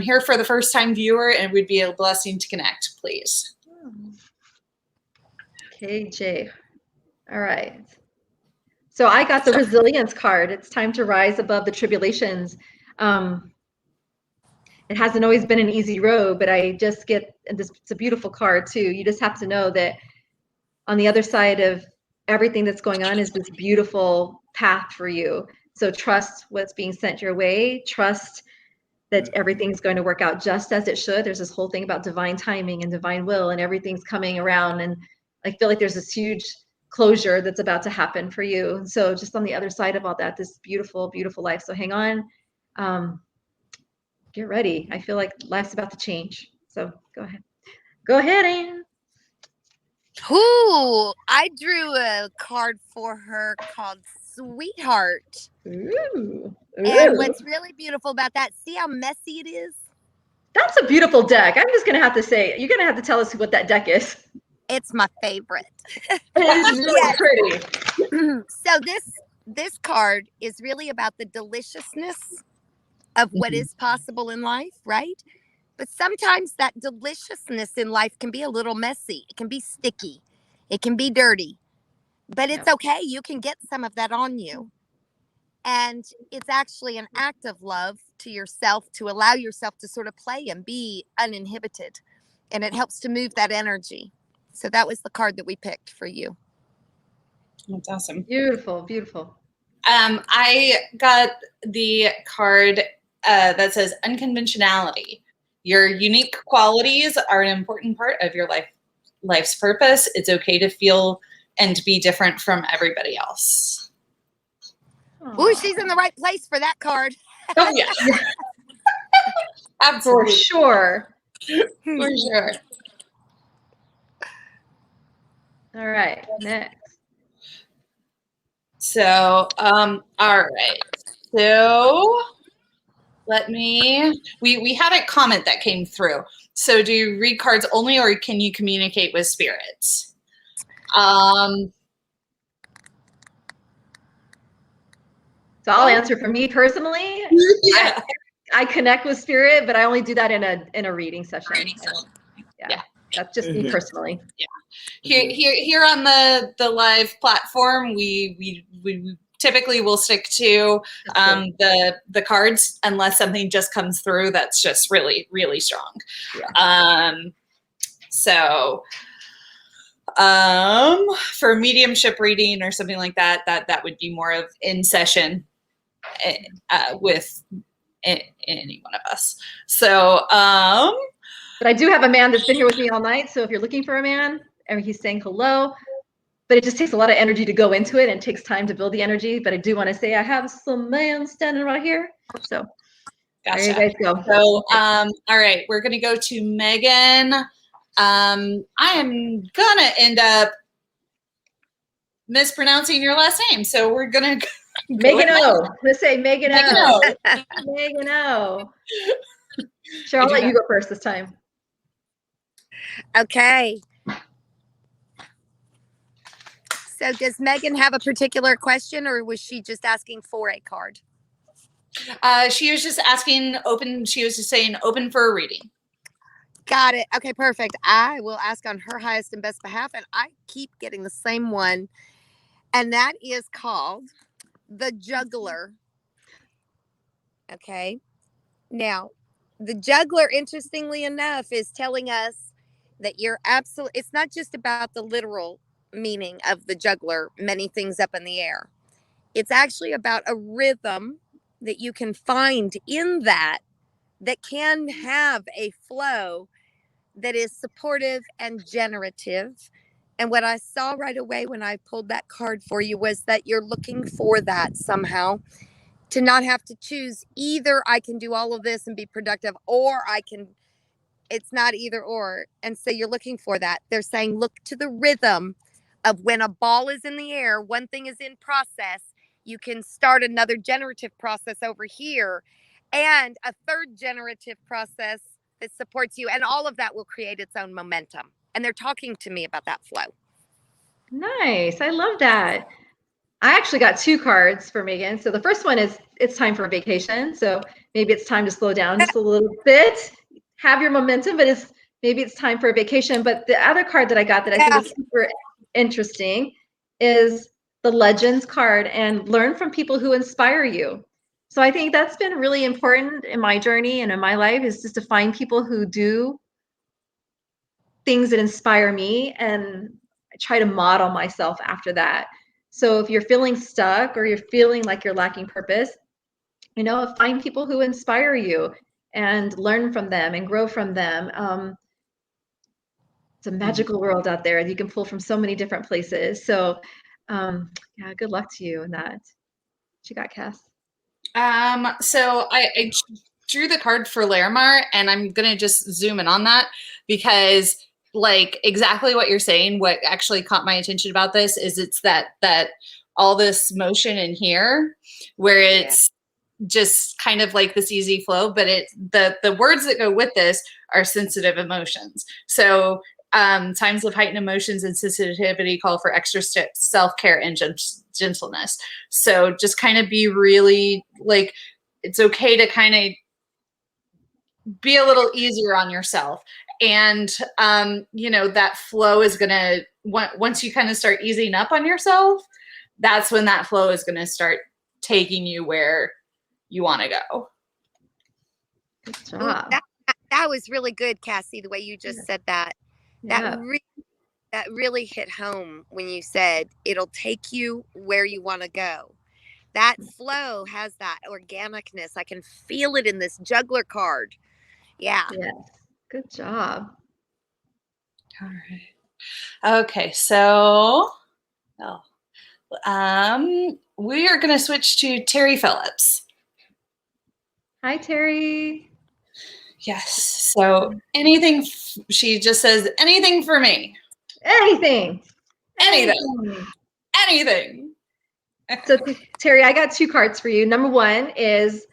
Here for the first time viewer, and it would be a blessing to connect, please. KJ. All right. So I got the resilience card. It's time to rise above the tribulations. It hasn't always been an easy road, but I just get this. It's a beautiful card too. You just have to know that on the other side of everything that's going on is this beautiful path for you. So trust what's being sent your way. Trust that everything's going to work out just as it should. There's this whole thing about divine timing and divine will, and everything's coming around. And I feel like there's this huge closure that's about to happen for you. So just on the other side of all that, this beautiful, beautiful life. So hang on, get ready. I feel like life's about to change. So go ahead, Anne. Ooh, I drew a card for her called Sweetheart. Ooh. And what's really beautiful about that, see how messy it is? That's a beautiful deck. I'm just going to have to say, you're going to have to tell us what that deck is. It's my favorite. It is really pretty. So this card is really about the deliciousness of what is possible in life, right? But sometimes that deliciousness in life can be a little messy. It can be sticky. It can be dirty. But it's okay. You can get some of that on you. And it's actually an act of love to yourself to allow yourself to sort of play and be uninhibited. And it helps to move that energy. So that was the card that we picked for you. That's awesome. Beautiful, beautiful. I got the card that says unconventionality. Your unique qualities are an important part of your life's purpose. It's okay to feel and to be different from everybody else. Ooh, she's in the right place for that card. Oh, yeah. Absolutely. For sure. For sure. All right, next. So, all right. So we had a comment that came through. So do you read cards only, or can you communicate with spirits? So I'll answer for me personally. Yeah. I connect with spirit, but I only do that in a reading session. Yeah. That's just me personally. Yeah. Here on the live platform, we typically will stick to the cards unless something just comes through that's just really, really strong. Yeah. So for mediumship reading or something like that would be more of in session with any one of us. So, but I do have a man that's been here with me all night. So if you're looking for a man, and he's saying hello, but it just takes a lot of energy to go into it, and it takes time to build the energy. But I do want to say I have some man standing right here. So gotcha. There you guys go. So, all right, we're gonna go to Megan. I am gonna end up mispronouncing your last name, so we're gonna go Megan O. Let's say Megan O. Megan Megan O. Cheryl, I'll let you go first this time. Okay. So does Megan have a particular question, or was she just asking for a card? She was just asking open. She was just saying open for a reading. Got it. Okay, perfect. I will ask on her highest and best behalf, and I keep getting the same one, and that is called the Juggler. Okay. Now, the Juggler, interestingly enough, is telling us that you're absolutely, it's not just about the literal meaning of the juggler, many things up in the air. It's actually about a rhythm that you can find in that can have a flow that is supportive and generative. And what I saw right away when I pulled that card for you was that you're looking for that somehow, to not have to choose either I can do all of this and be productive, or it's not either or. And so you're looking for that. They're saying, look to the rhythm of when a ball is in the air, one thing is in process, you can start another generative process over here, and a third generative process that supports you. And all of that will create its own momentum. And they're talking to me about that flow. Nice. I love that. I actually got two cards for Megan. So the first one is it's time for a vacation. So maybe it's time to slow down just a little bit, have your momentum, but maybe it's time for a vacation. But the other card that I got that I think is super interesting is the Legends card, and learn from people who inspire you. So I think that's been really important in my journey and in my life, is just to find people who do things that inspire me, and I try to model myself after that. So if you're feeling stuck or you're feeling like you're lacking purpose, find people who inspire you and learn from them and grow from them. It's a magical world out there. You can pull from so many different places. So yeah, good luck to you in that. What you got, Cass? So I drew the card for Larimar, and I'm gonna just zoom in on that, because like exactly what you're saying, what actually caught my attention about this is it's that all this motion in here where it's just kind of like this easy flow, but the words that go with this are sensitive emotions. So times of heightened emotions and sensitivity call for extra self-care and gentleness. So just kind of be really like, it's okay to kind of be a little easier on yourself. And, that flow is going to, once you kind of start easing up on yourself, that's when that flow is going to start taking you where you want to go. Good job. That was really good, Cassie, the way you just said that. Yeah. That really hit home when you said it'll take you where you want to go. That flow has that organicness. I can feel it in this Juggler card. Yeah. Yes. Good job. All right. Okay, so we are going to switch to Terry Phillips. Hi, Terry. Yes. So anything, she just says, anything for me. Anything. So Terry, I got two cards for you. Number one is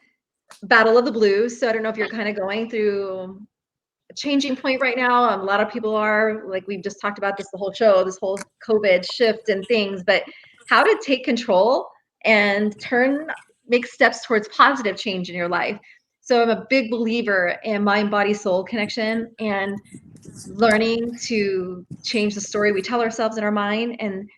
Battle of the Blues. So I don't know if you're kind of going through a changing point right now. A lot of people are, like we've just talked about this the whole show, this whole COVID shift and things, but how to take control and make steps towards positive change in your life. So I'm a big believer in mind, body, soul connection, and learning to change the story we tell ourselves in our mind and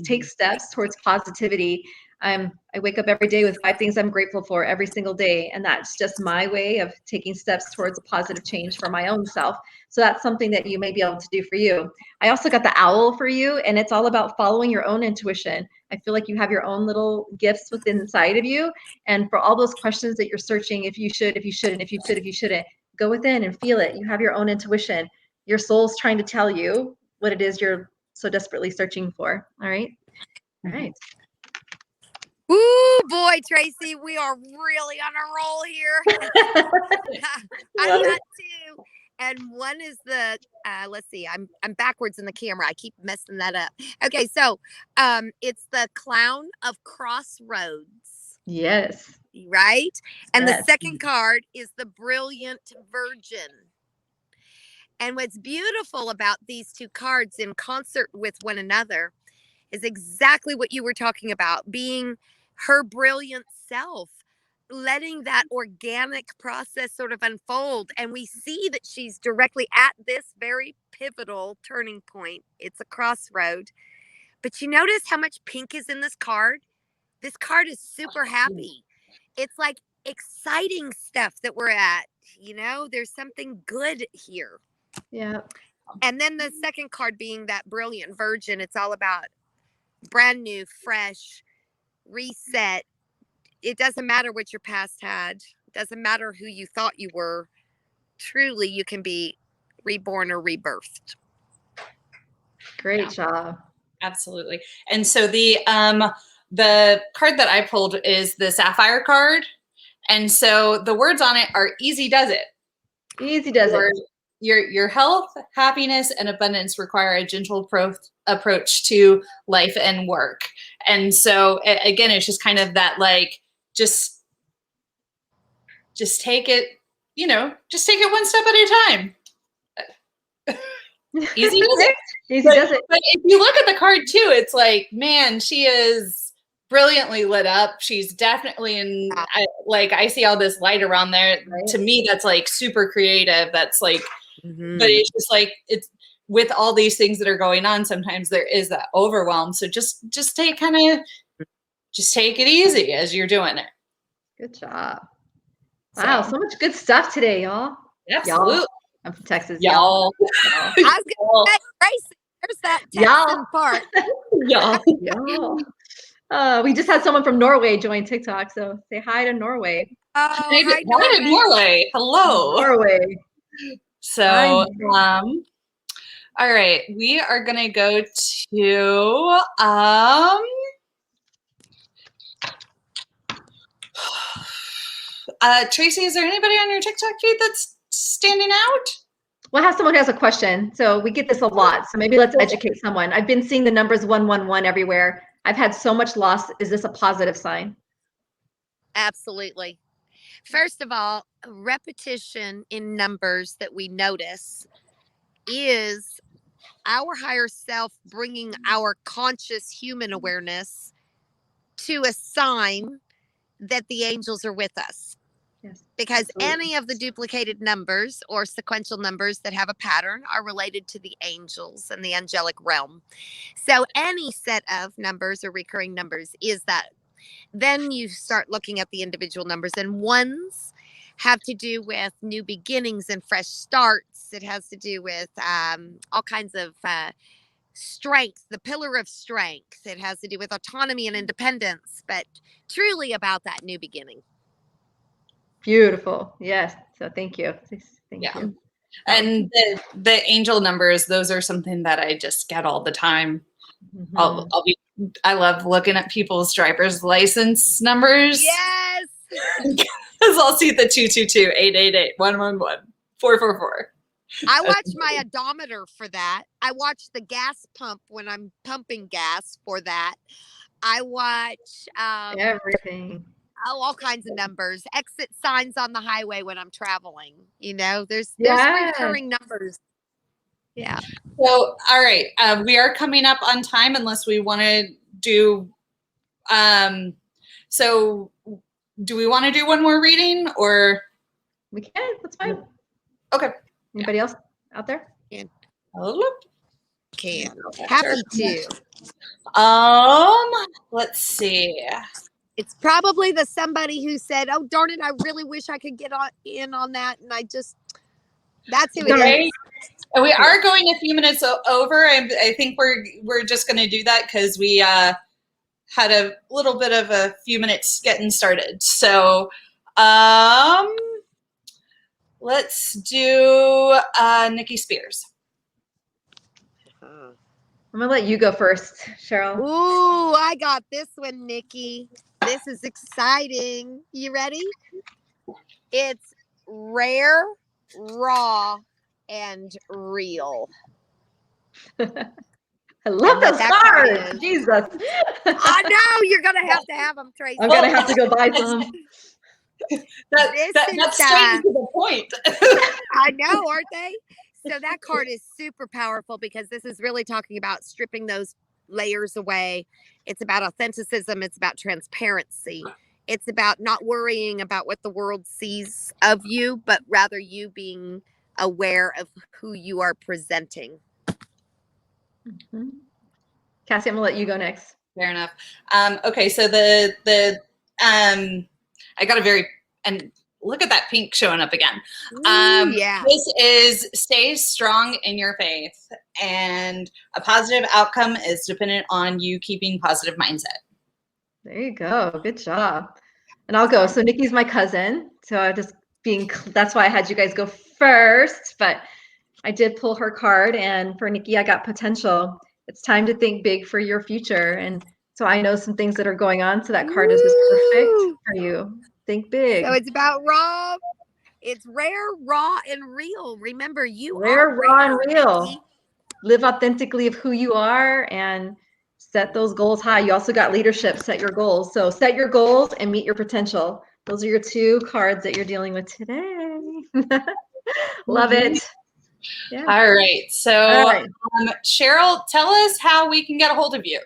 take steps towards positivity. I wake up every day with 5 things I'm grateful for every single day. And that's just my way of taking steps towards a positive change for my own self. So that's something that you may be able to do for you. I also got the owl for you, and it's all about following your own intuition. I feel like you have your own little gifts within inside of you. And for all those questions that you're searching, if you should, if you shouldn't, if you could, if you shouldn't, go within and feel it. You have your own intuition. Your soul's trying to tell you what it is you're so desperately searching for. All right. All right. Ooh, boy, Tracy, we are really on a roll here. I got two. And one is the, let's see, I'm backwards in the camera. I keep messing that up. Okay, so it's the Clown of Crossroads. Yes. Right? And yes. The second card is the Brilliant Virgin. And what's beautiful about these two cards in concert with one another is exactly what you were talking about, being her brilliant self, letting that organic process sort of unfold. And we see that she's directly at this very pivotal turning point. It's a crossroad. But you notice how much pink is in this card? This card is super happy. It's like exciting stuff that we're at. You know, there's something good here. Yeah. And then the second card being that Brilliant Virgin, it's all about brand new, fresh, reset. It doesn't matter what your past had. It doesn't matter who you thought you were. Truly, you can be reborn or rebirthed. Great job. Absolutely. And so the card that I pulled is the Sapphire card. And so the words on it are easy does it. Easy does it. Your health, happiness, and abundance require a gentle approach to life and work. And so again, it's just kind of that, like, just take it, just take it one step at a time. Easy does it. Easy does it. But if you look at the card too, it's like, man, she is brilliantly lit up. She's definitely in, I see all this light around there. Right. To me, that's like super creative. That's like, but it's just like, it's with all these things that are going on, sometimes there is that overwhelm. So just take it easy as you're doing it. Good job. Wow. So much good stuff today, y'all. Absolutely. Y'all. I'm from Texas. Y'all. I was going to say, Gracie, there's that Texan part. Y'all. We just had someone from Norway join TikTok, so say hi to Norway. Oh, hi Norway. Hello. Norway. So, all right, we are going to go to, Tracy, is there anybody on your TikTok feed that's standing out? We'll have someone who has a question. So we get this a lot. So maybe let's educate someone. I've been seeing the numbers 111 everywhere. I've had so much loss. Is this a positive sign? Absolutely. First of all, repetition in numbers that we notice is our higher self bringing our conscious human awareness to a sign that the angels are with us. Yes, because absolutely. Any of the duplicated numbers or sequential numbers that have a pattern are related to the angels and the angelic realm. So any set of numbers or recurring numbers is that. Then you start looking at the individual numbers, and ones have to do with new beginnings and fresh starts. It has to do with all kinds of strength, the pillar of strength. It has to do with autonomy and independence, but truly about that new beginning. Beautiful. Yes. So thank you. Thank you. And the angel numbers, those are something that I just get all the time. Mm-hmm. I love looking at people's driver's license numbers. Yes. Because I'll see the 222, 888, 111, 444. I watch my odometer for that. I watch the gas pump when I'm pumping gas for that. I watch everything. All kinds of numbers. Exit signs on the highway when I'm traveling. There's recurring numbers. Yeah. So, all right. We are coming up on time unless we want to do, so do we want to do one more reading or? We can, that's fine. Okay. Anybody else out there? Yeah. can. Happy to. Let's see. It's probably the somebody who said, "Oh darn it, I really wish I could get in on that," and that's who it is. We are going a few minutes over. I think we're just going to do that because we had a little bit of a few minutes getting started. So let's do Nikki Spears. I'm gonna let you go first, Cheryl. Ooh, I got this one, Nikki. This is exciting. You ready? It's rare, raw, and real. I love those cards. Jesus. I know you're gonna have to have them, Tracy. I'm gonna have to go buy some. That's straight to the point. I know, aren't they? So that card is super powerful because this is really talking about stripping those layers away. It's about authenticism. It's about transparency. It's about not worrying about what the world sees of you, but rather you being aware of who you are presenting. Mm-hmm. Cassie, I'm gonna let you go next. Fair enough. Okay, so I got and look at that pink showing up again. Yeah. This is stay strong in your faith, and a positive outcome is dependent on you keeping positive mindset. There you go. Good job. And I'll go. So Nikki's my cousin. So that's why I had you guys go first, but I did pull her card, and for Nikki, I got potential. It's time to think big for your future. And so I know some things that are going on. So that card is just perfect for you. Think big. So it's about raw. It's rare, raw, and real. Remember, you are raw and real. Nikki. Live authentically of who you are and set those goals high. You also got leadership. Set your goals. So set your goals and meet your potential. Those are your two cards that you're dealing with today. Love it. Yeah. All right. So, Cheryl, tell us how we can get a hold of you.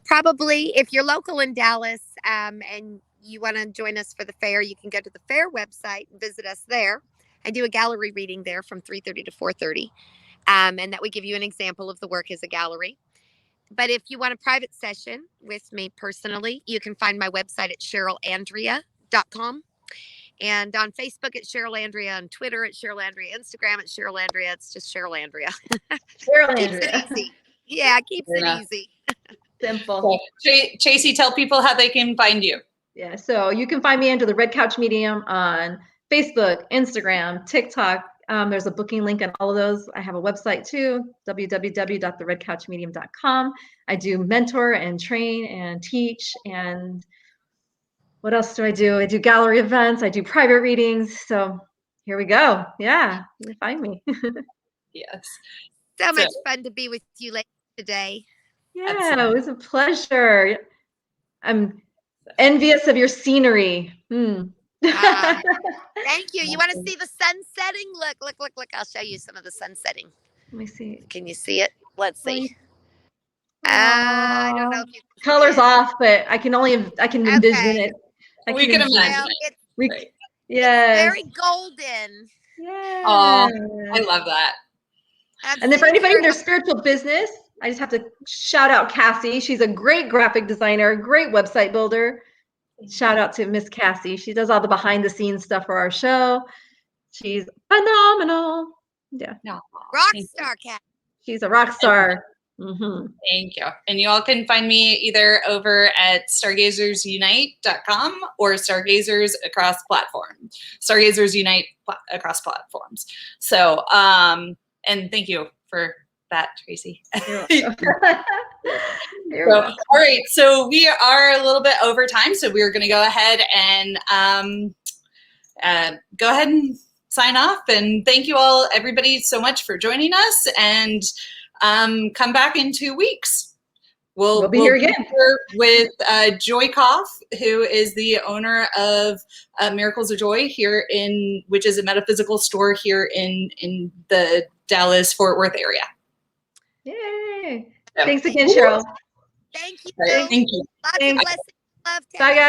Probably if you're local in Dallas and you want to join us for the fair, you can go to the fair website and visit us there. I do a gallery reading there from 3:30 to 4:30. And that we give you an example of the work as a gallery. But if you want a private session with me personally, you can find my website at CherylAndrea.com. And on Facebook at Cheryl Andrea, on Twitter at Cheryl Andrea, Instagram at Cheryl Andrea. It's just Cheryl Andrea. Cheryl Andrea. Keeps it easy. Yeah, keeps it easy. Simple. So, Tracey, tell people how they can find you. Yeah, so you can find me under the Red Couch Medium on Facebook, Instagram, TikTok. There's a booking link on all of those. I have a website too, www.theredcouchmedium.com. I do mentor and train and teach. And what else do? I do gallery events. I do private readings. So here we go. Yeah, you can find me. Yes. So much fun to be with you ladies today. Yeah, it was a pleasure. I'm envious of your scenery. Thank you. You want to see the sun setting? Look. I'll show you some of the sun setting. Let me see. Can you see it? Let's see. I don't know if you can color's off, but I can envision it. We can imagine it. Yes. It's very golden. Yeah. Oh, I love that. And then for anybody in their spiritual business, I just have to shout out Cassie. She's a great graphic designer, great website builder. Shout out to Miss Cassie. She does all the behind the scenes stuff for our show. She's phenomenal. Yeah. No, rock star cat. She's a rock star. Mm-hmm. Thank you. And you all can find me either over at StarGazersUnite.com or StarGazers across platforms. StarGazers Unite across platforms. So, and thank you for that, Tracey. All right, so we are a little bit over time, so we're going to go ahead and sign off. And thank you all, everybody, so much for joining us. And come back in 2 weeks. We'll be here again with Joy Koff, who is the owner of Miracles of Joy which is a metaphysical store here in the Dallas-Fort Worth area. Yay! So, thanks again, Cheryl. Thank you. Right, thank you. Lots of blessings. Love. Bye, guys.